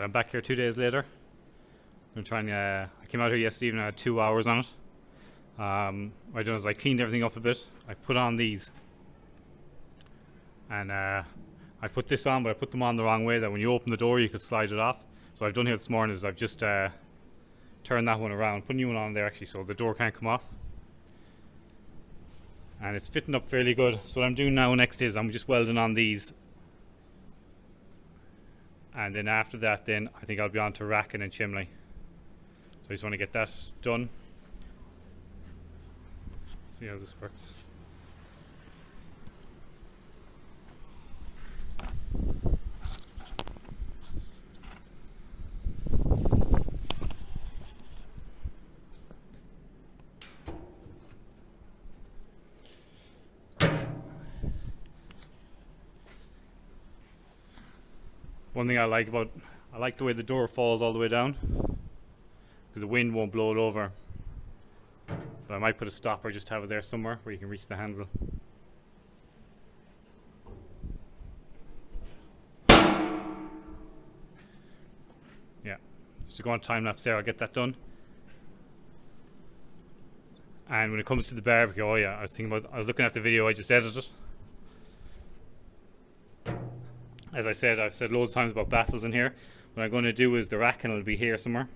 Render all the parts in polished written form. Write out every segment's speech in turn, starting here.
Alright, I'm back here 2 days later. I'm trying. I came out here yesterday evening. I had 2 hours on it. What I done is I cleaned everything up a bit. I put on these, and I put this on, but I put them on the wrong way. That when you open the door, you could slide it off. So what I've done here this morning is I've just turned that one around, put a new one on there actually, so the door can't come off. And it's fitting up fairly good. So what I'm doing now next is I'm just welding on these. And then after that, then I think I'll be on to racking and chimney. So I just want to get that done. See how this works. One thing I like the way the door falls all the way down, because the wind won't blow it over. But I might put a stopper just to have it there somewhere where you can reach the handle. Yeah, just go on time lapse there. I'll get that done. And when it comes to the barbecue, oh yeah, I was looking at the video I just edited. As I said, I've said loads of times about baffles in here. What I'm going to do is the racking will be here somewhere.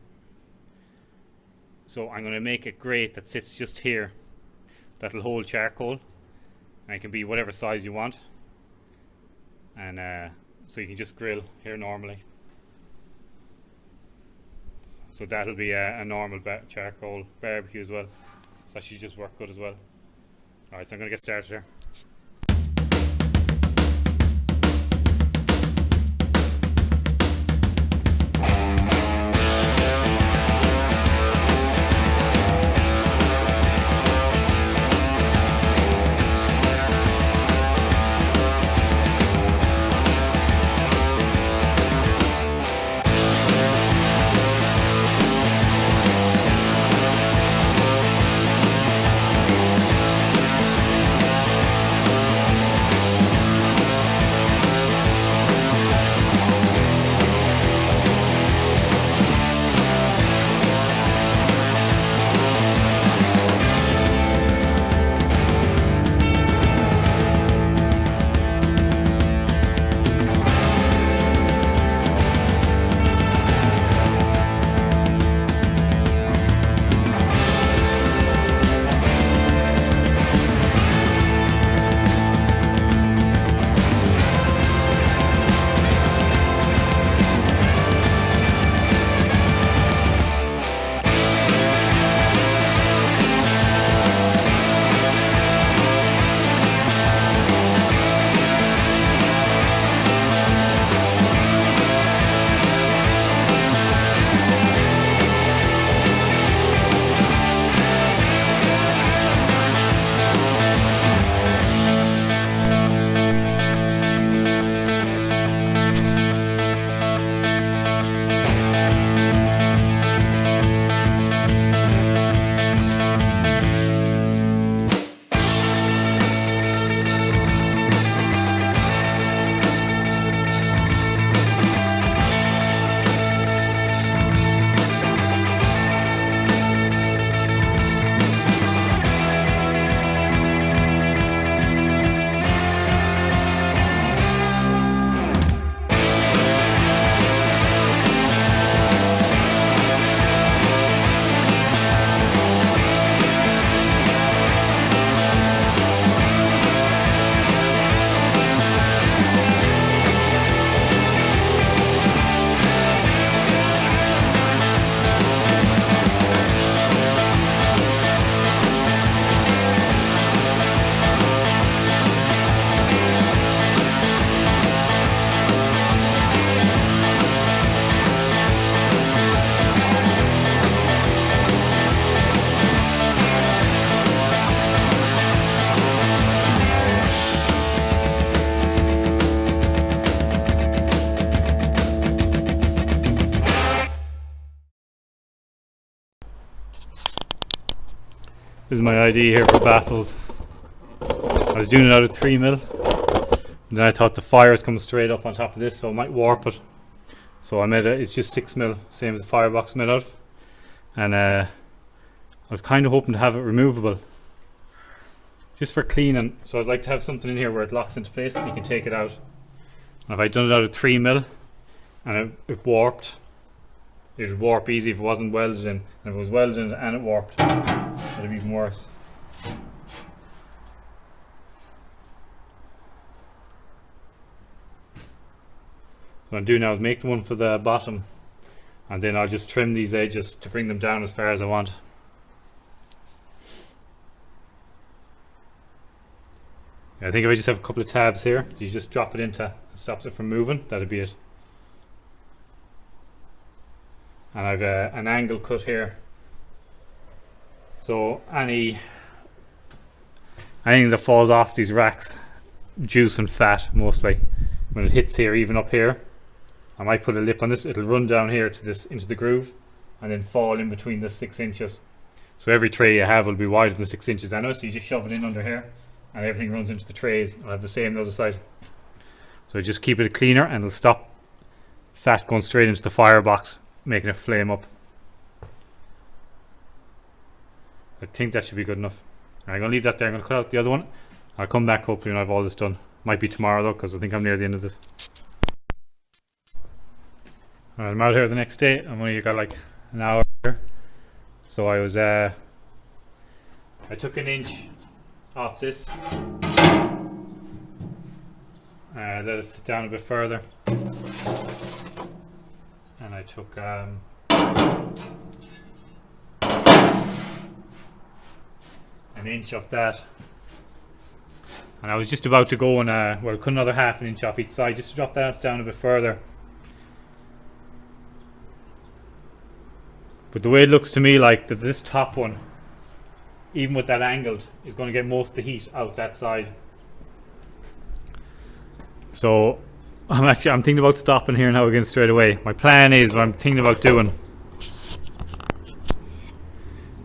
So I'm going to make a grate that sits just here. That'll hold charcoal. And it can be whatever size you want. And so you can just grill here normally. So that'll be a normal charcoal barbecue as well. So that should just work good as well. Alright, so I'm going to get started here. This is my idea here for baffles. I was doing it out of 3mm, and then I thought the fires come straight up on top of this, so I might warp it. So I made it, it's just 6mm, same as the firebox made out. And I was kind of hoping to have it removable, just for cleaning. So I'd like to have something in here where it locks into place and you can take it out. And if I'd done it out of 3mm and it warped, it would warp easy if it wasn't welded in. And if it was welded in and it warped, it'd be even worse. What I'm doing now is make the one for the bottom, and then I'll just trim these edges to bring them down as far as I want. I think if I just have a couple of tabs here, you just drop it into, it stops it from moving, that'd be it. And I've an angle cut here, so anything that falls off these racks, juice and fat mostly, when it hits here, even up here, I might put a lip on this, it'll run down here to this, into the groove, and then fall in between the 6 inches. So every tray you have will be wider than 6 inches anyway, so you just shove it in under here and everything runs into the trays. I'll have the same on the other side. So just keep it cleaner and it'll stop fat going straight into the firebox, making it flame up. I think that should be good enough. I'm going to leave that there. I'm going to cut out the other one. I'll come back hopefully when I have all this done. Might be tomorrow though, because I think I'm near the end of this. Alright, I'm out here the next day. I've only got like an hour here. So I was I took an inch off this, let it sit down a bit further, and I took an inch off that, and I was just about to go and well, cut another half an inch off each side just to drop that down a bit further. But the way it looks to me like that this top one, even with that angled, is going to get most of the heat out that side. So I'm thinking about stopping here now again straight away. My plan is, what I'm thinking about doing, is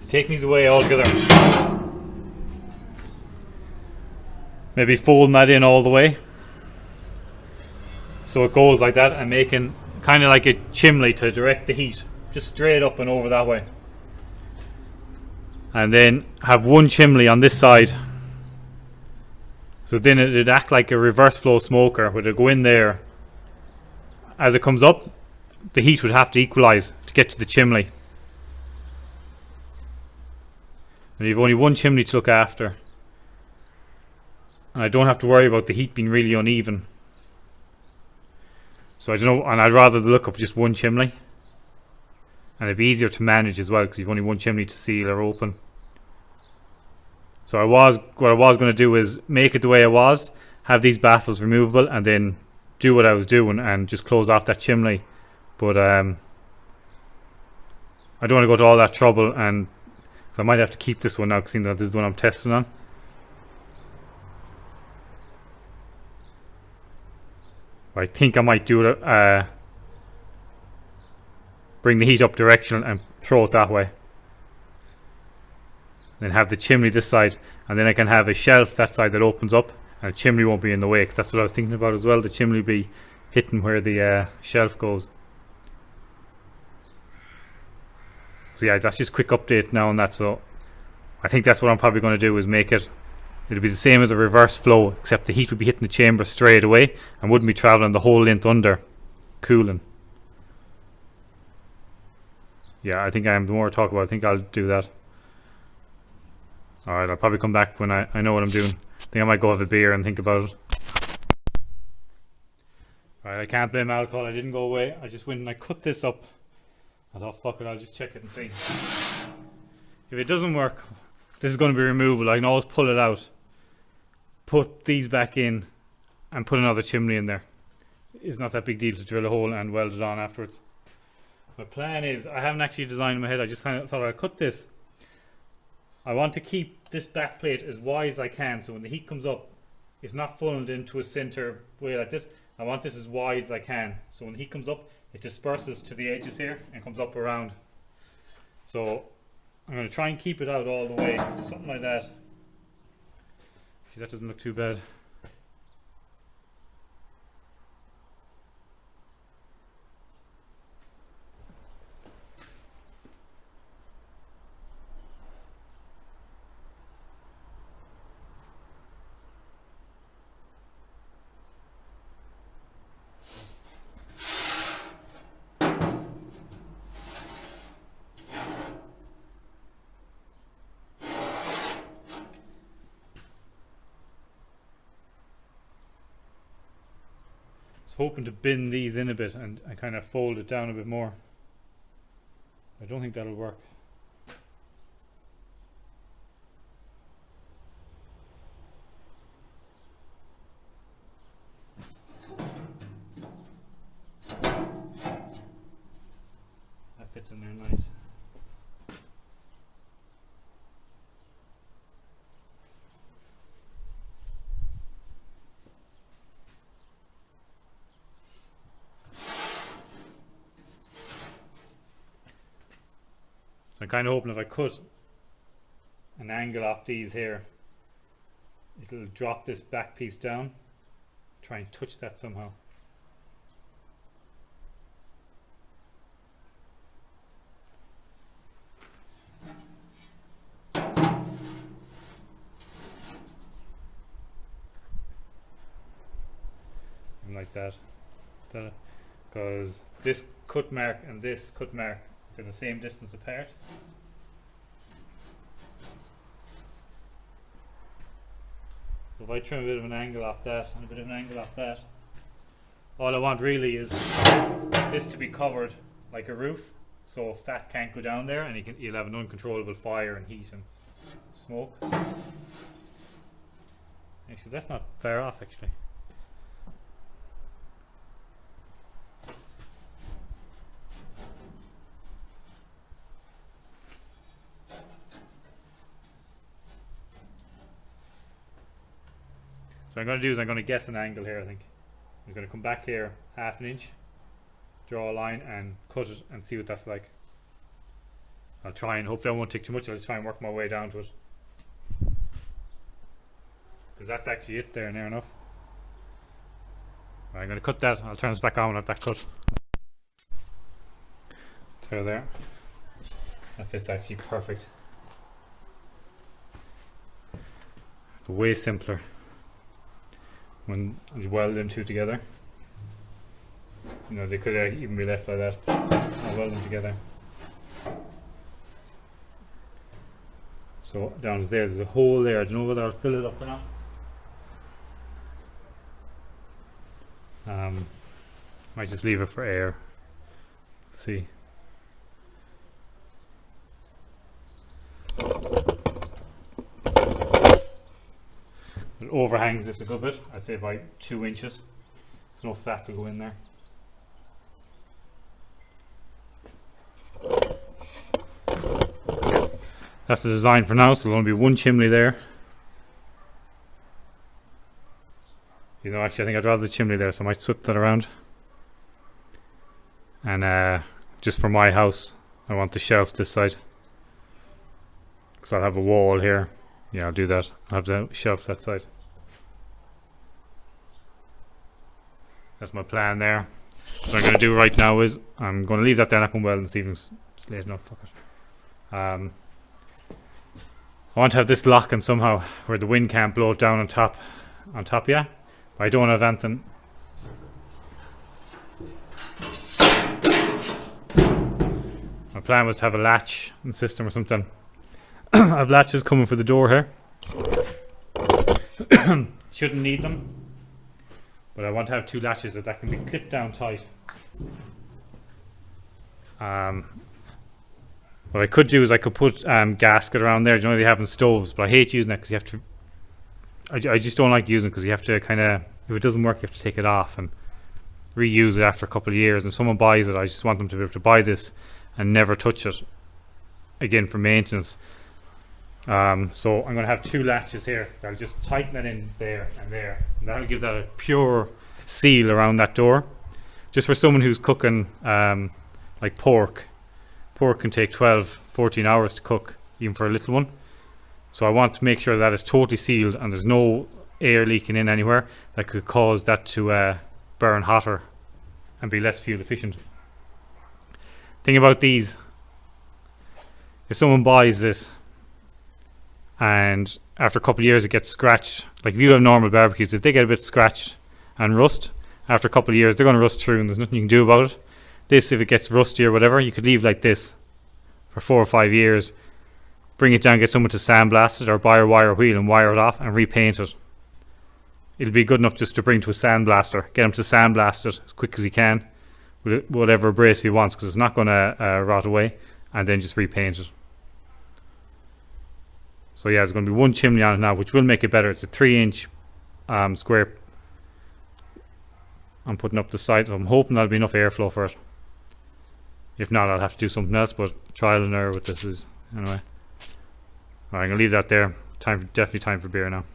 taking these away altogether. Maybe folding that in all the way, so it goes like that, and making kind of like a chimney to direct the heat just straight up and over that way. And then have one chimney on this side, so then it'd act like a reverse flow smoker, where it'd go in there. As it comes up, the heat would have to equalize to get to the chimney, and you've only one chimney to look after, and I don't have to worry about the heat being really uneven. So I don't know, and I'd rather the look of just one chimney, and it'd be easier to manage as well because you've only one chimney to seal or open. So what I was going to do is make it the way I was, have these baffles removable, and then do what I was doing and just close off that chimney. But I don't want to go to all that trouble, and so I might have to keep this one now, seeing that this is the one I'm testing on. I think I might do it, bring the heat up directional and throw it that way. Then have the chimney this side, and then I can have a shelf that side that opens up, and the chimney won't be in the way, because that's what I was thinking about as well. The chimney will be hitting where the shelf goes. So yeah, that's just a quick update now on that. So I think that's what I'm probably going to do, is make it, it'll be the same as a reverse flow, except the heat would be hitting the chamber straight away and wouldn't be travelling the whole length under, cooling. Yeah, I think I am, the more I talk about it, I think I'll do that. Alright, I'll probably come back when I know what I'm doing. I think I might go have a beer and think about it. Alright, I can't blame alcohol, I didn't go away. I just went and I cut this up. I thought, fuck it, I'll just check it and see. If it doesn't work, this is going to be removable. I can always pull it out, put these back in, and put another chimney in there. It's not that big deal to drill a hole and weld it on afterwards. My plan is, I haven't actually designed in my head, I just kind of thought I'd cut this. I want to keep this back plate as wide as I can, so when the heat comes up, it's not funneled into a center way like this. I want this as wide as I can, so when the heat comes up, it disperses to the edges here and comes up around. So I'm going to try and keep it out all the way, something like that. That doesn't look too bad. hoping to bin these in a bit and kind of fold it down a bit more. I don't think that'll work. That fits in there nice. I'm kind of hoping if I cut an angle off these here, it'll drop this back piece down. Try and touch that somehow. Like that. Because this cut mark and this cut mark are the same distance apart. So if I trim a bit of an angle off that and a bit of an angle off that, all I want really is this to be covered like a roof, so fat can't go down there, and you'll have an uncontrollable fire and heat and smoke. Actually, that's not far off actually. So what I'm going to do is I'm going to guess an angle here. I think I'm going to come back here half an inch, draw a line and cut it and see what that's like. I'll try and hopefully I won't take too much. I'll just try and work my way down to it, because that's actually it there near enough. Right, I'm going to cut that. I'll turn this back on when I have that cut. There. That fits actually perfect. Way simpler when you weld them two together. You know, they could even be left like that. I'll weld them together. So down there's a hole there. I don't know whether I'll fill it up or not. Might just leave it for air. Let's see. It overhangs this a good bit. I'd say by 2 inches. There's no fat to go in there. That's the design for now, so there'll only be one chimney there. You know, actually I think I'd rather the chimney there, so I might swap that around. And just for my house, I want the shelf this side, because I'll have a wall here. Yeah, I'll do that. I'll have the shelf that side. That's my plan there. What I'm going to do right now is I'm going to leave that there. I'm not going to weld this evening. It's late enough. Fuck it. I want to have this locking somehow where the wind can't blow it down on top, yeah. But I don't have anything. My plan was to have a latch system or something. I have latches coming for the door here. Shouldn't need them, but I want to have 2 latches that can be clipped down tight. What I could do is I could put gasket around there. You know, they have in stoves, but I hate using that because you have to. I just don't like using it because you have to kind of, if it doesn't work, you have to take it off and reuse it after a couple of years. And someone buys it, I just want them to be able to buy this and never touch it again for maintenance. So I'm going to have 2 latches here. I'll just tighten it in there, and that'll give that a pure seal around that door. Just for someone who's cooking like pork. Pork can take 12-14 hours to cook, even for a little one. So I want to make sure that it's totally sealed and there's no air leaking in anywhere that could cause that to burn hotter and be less fuel efficient. Thing about these, if someone buys this and after a couple of years it gets scratched, like if you have normal barbecues, if they get a bit scratched and rust, after a couple of years they're going to rust through and there's nothing you can do about it. This, if it gets rusty or whatever, you could leave like this for 4 or 5 years, bring it down, get someone to sandblast it or buy a wire wheel and wire it off and repaint it. it'll be good enough just to bring to a sandblaster. Get him to sandblast it as quick as he can with whatever abrasive he wants, because it's not going to rot away, and then just repaint it. So yeah, there's going to be one chimney on it now, which will make it better. It's a 3-inch square I'm putting up the side, so I'm hoping there'll be enough airflow for it. If not, I'll have to do something else, but trial and error with this is anyway. Alright, I'm gonna leave that there. Definitely time for beer now.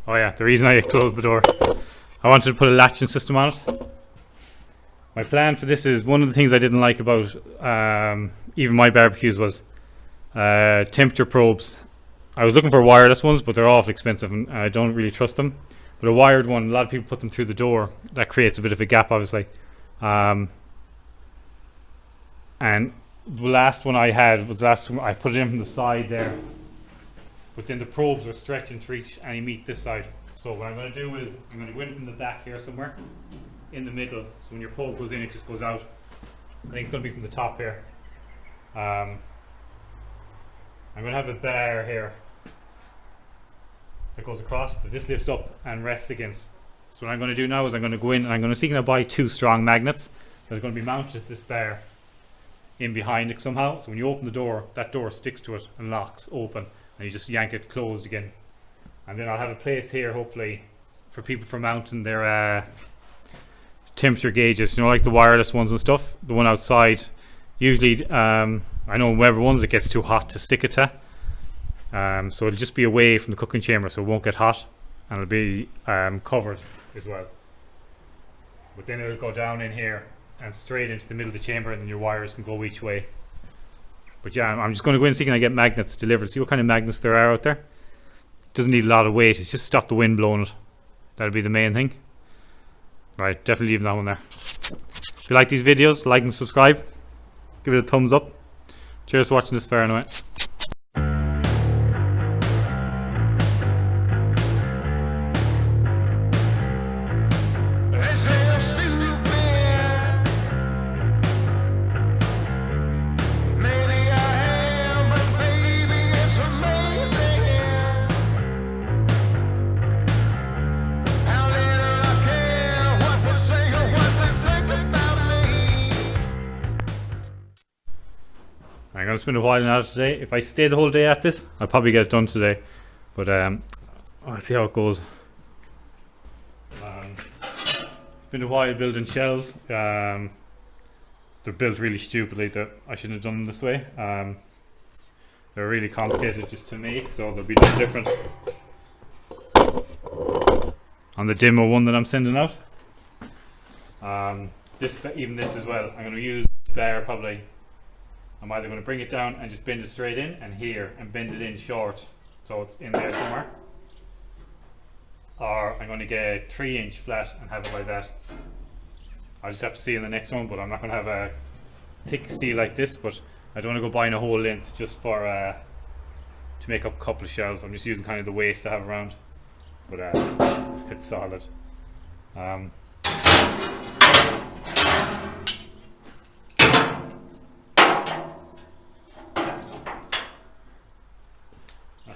Oh yeah, the reason I closed the door, I wanted to put a latching system on it. My plan for this is, one of the things I didn't like about even my barbecues was temperature probes. I was looking for wireless ones, but they're awful expensive and I don't really trust them. But a wired one, a lot of people put them through the door. That creates a bit of a gap, obviously. And the last one I had was the last one I put it in from the side there. But then the probes are stretching to reach any meat this side. So what I'm going to do is I'm going to go in from the back here somewhere in the middle. So when your probe goes in, it just goes out. I think it's going to be from the top here. I'm going to have a bar here that goes across, that this lifts up and rests against. So what I'm going to do now is I'm going to go in and I'm going to see can I buy 2 strong magnets that are going to be mounted at this bar in behind it somehow. So when you open the door, that door sticks to it and locks open, and you just yank it closed again. And then I'll have a place here, hopefully, for people for mounting their temperature gauges, you know, like the wireless ones and stuff. The one outside, usually I know whenever ones it gets too hot to stick it to, so it'll just be away from the cooking chamber, so it won't get hot, and it'll be covered as well. But then it'll go down in here and straight into the middle of the chamber, and then your wires can go each way. But yeah, I'm just going to go in and see can I get magnets delivered, see what kind of magnets there are out there. Doesn't need a lot of weight, it's just stop the wind blowing it. That'll be the main thing. Right, definitely leaving that one there. If you like these videos, like and subscribe. Give it a thumbs up. Cheers for watching this far anyway. I'm going to spend a while on it today. If I stay the whole day at this, I'll probably get it done today. But I'll see how it goes. It's been a while building shelves. They're built really stupidly. That I shouldn't have done them this way. They're really complicated just to make, so they'll be no different on the demo one that I'm sending out. Even this as well. I'm going to use there probably. I'm either going to bring it down and just bend it straight in, and here, and bend it in short so it's in there somewhere, or I'm going to get a 3-inch flat and have it like that. I'll just have to see in the next one, but I'm not going to have a thick steel like this, but I don't want to go buying a whole length just for to make up a couple of shelves. I'm just using kind of the waste I have around, but it's solid.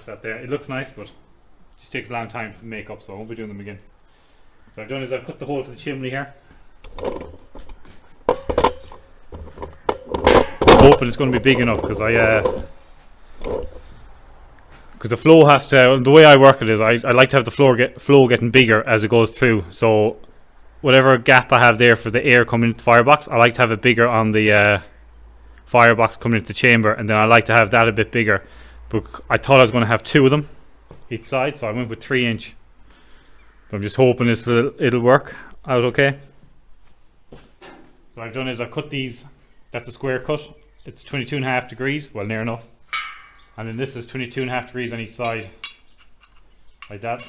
That there, it looks nice, but it just takes a long time to make up, so I won't be doing them again. So what I've done is I've cut the hole for the chimney here. I'm hoping it's going to be big enough, because the flow has to, the way I work it is I like to have the flow getting bigger as it goes through, so whatever gap I have there for the air coming into the firebox, I like to have it bigger on the firebox coming into the chamber, and then I like to have that a bit bigger. But I thought I was going to have 2 of them each side, so I went with 3-inch. But I'm just hoping it'll work out okay. So what I've done is I've cut these. That's a square cut. It's 22.5 degrees, well, near enough. And then this is 22.5 degrees on each side, like that.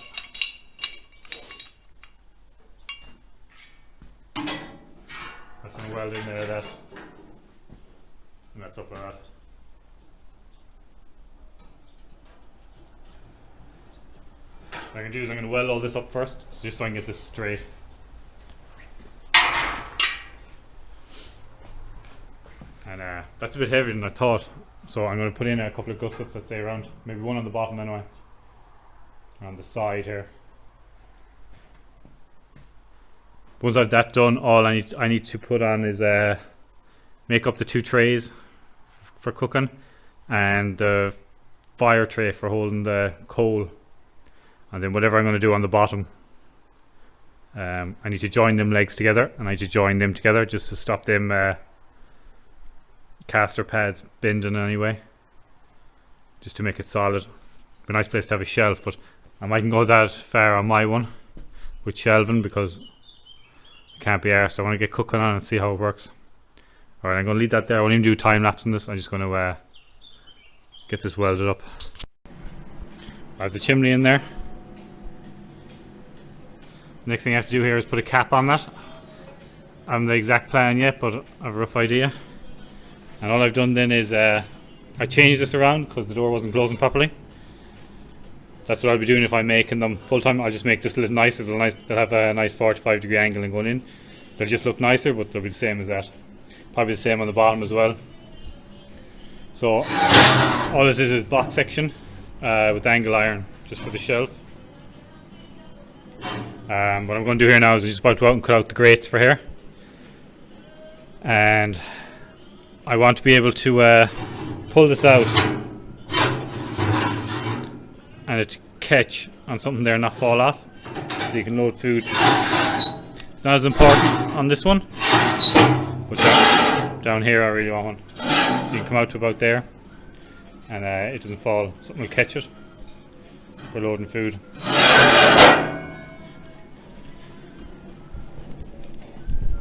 That's going to weld in there, that. And that's up like that. What I'm going to do is I'm going to weld all this up first, so just so I can get this straight. And that's a bit heavier than I thought, so I'm going to put in a couple of gussets, I'd say around, maybe one on the bottom anyway, on the side here. Once I've that done, all I need to put on is make up the 2 trays for cooking and the fire tray for holding the coal, and then whatever I'm going to do on the bottom, I need to join them legs together, and I need to join them together just to stop them caster pads bending anyway, just to make it solid. Be a nice place to have a shelf, but I mightn't go that far on my one with shelving because I can't be arsed. I want to get cooking on and see how it works. Alright, I'm going to leave that there. I won't even do time lapse on this. I'm just going to get this welded up. I have the chimney in there. Next thing I have to do here is put a cap on that. I haven't the exact plan yet, but I have a rough idea. And all I've done then is I changed this around because the door wasn't closing properly. That's what I'll be doing if I'm making them full time. I'll just make this a little nicer. They'll have a nice 45-degree angle and going in. They'll just look nicer, but they'll be the same as that. Probably the same on the bottom as well. So all this is box section with angle iron just for the shelf. What I'm going to do here now is I'm just about to go out and cut out the grates for here. And I want to be able to pull this out and it catch on something there and not fall off, so you can load food. It's not as important on this one, but down here I really want one. So you can come out to about there and it doesn't fall. Something will catch it for loading food.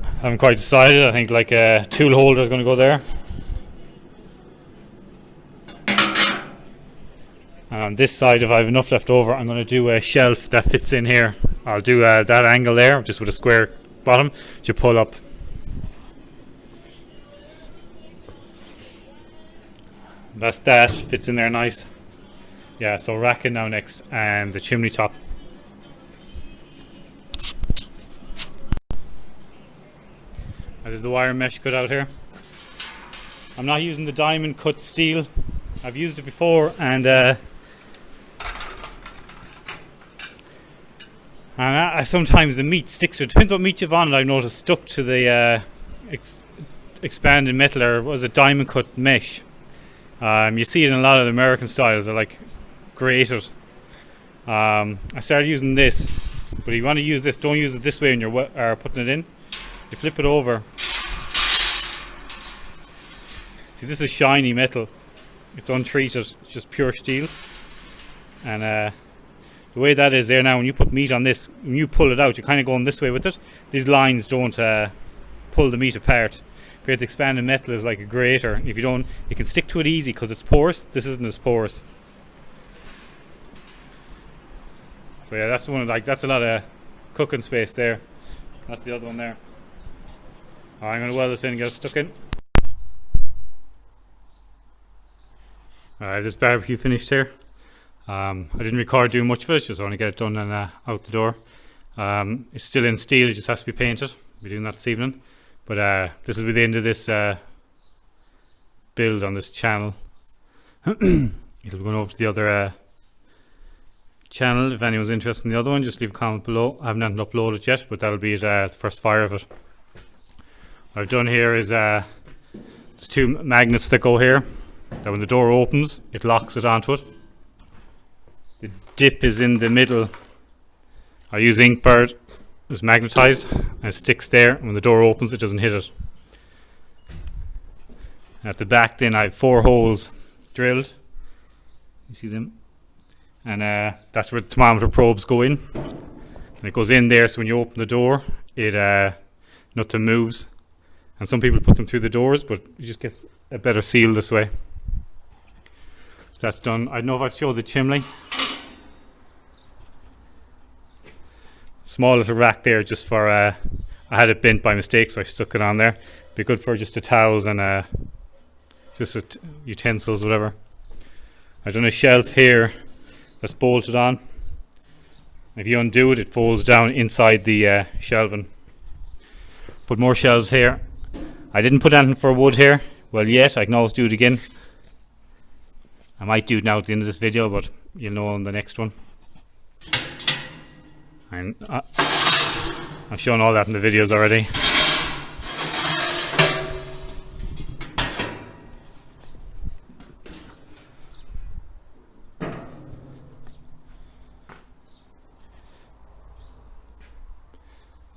I haven't quite decided. I think like a tool holder is going to go there. And on this side, if I have enough left over, I'm going to do a shelf that fits in here. I'll do that angle there, just with a square bottom, to pull up. That fits in there nice. Yeah, so racking now next, and the chimney top. There's the wire mesh cut out here. I'm not using the diamond cut steel. I've used it before, and sometimes the meat sticks to it. Depends what meat you've on, and I've noticed stuck to the expanded metal, or was it diamond cut mesh. You see it in a lot of the American styles. They're like grated. I started using this, but if you want to use this, don't use it this way when you're putting it in. You flip it over. See, this is shiny metal. It's untreated. It's just pure steel. And the way that is there now, when you put meat on this, when you pull it out, you're kind of going this way with it. These lines don't pull the meat apart. Here, the expanded metal is like a grater. If you don't, you can stick to it easy because it's porous. This isn't as porous. So yeah, that's the one. Like, that's a lot of cooking space there. That's the other one there. Alright, I'm going to weld this in and get it stuck in. Alright, this barbecue finished here. I didn't record doing much of it, just want to get it done and out the door. It's still in steel, it just has to be painted. We'll be doing that this evening. But this will be the end of this build on this channel. It'll be going over to the other channel. If anyone's interested in the other one, just leave a comment below. I haven't uploaded yet, but that'll be the first fire of it. What I've done here is there's 2 magnets that go here, that when the door opens it locks it onto it. The dip is in the middle. I use Inkbird. It's magnetized and it sticks there, and when the door opens it doesn't hit it. At the back then I have 4 holes drilled. You see them? And that's where the thermometer probes go in. And it goes in there, so when you open the door it nothing moves. And some people put them through the doors, but you just get a better seal this way. So that's done. I don't know if I showed the chimney. Small little rack there just for I had it bent by mistake, so I stuck it on there. Be good for just the towels and just utensils, whatever. I've done a shelf here that's bolted on. If you undo it, it folds down inside the shelving. Put more shelves here. I didn't put anything for wood here. Well, yet. I can always do it again. I might do it now at the end of this video, but you'll know on the next one. And I've shown all that in the videos already.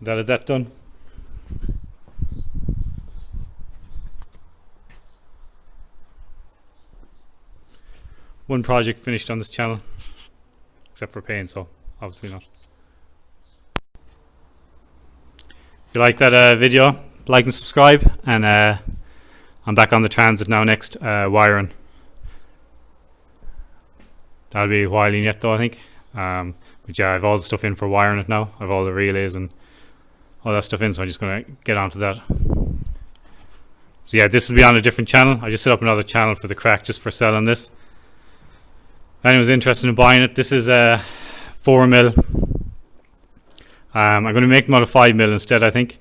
That is that done. One project finished on this channel, except for paint, so obviously not. If you like that video, like and subscribe, and I'm back on the transit now next, wiring. That'll be a while in yet though, I think. But yeah, I've all the stuff in for wiring it now. I've all the relays and all that stuff in, so I'm just going to get onto that. So yeah, this will be on a different channel. I just set up another channel for the crack, just for selling this. If anyone's interested in buying it, this is a 4mm. I'm going to make them out of 5mm instead, I think.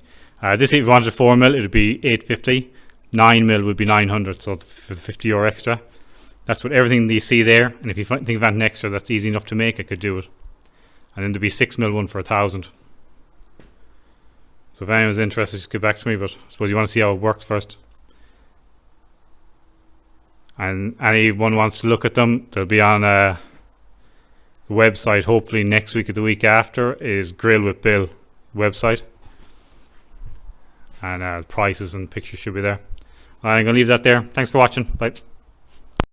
This, if you wanted a 4mm, it would be 850. 9mm would be 900, so for the €50 extra. That's what everything that you see there. And if you think of anything extra that's easy enough to make, I could do it. And then there'd be 6mm one for 1,000. So if anyone's interested, just get back to me. But I suppose you want to see how it works first. And anyone wants to look at them, they'll be on the website hopefully next week or the week after. Is Grill with Bill website, and prices and pictures should be there. I'm going to leave that there. Thanks for watching. Bye.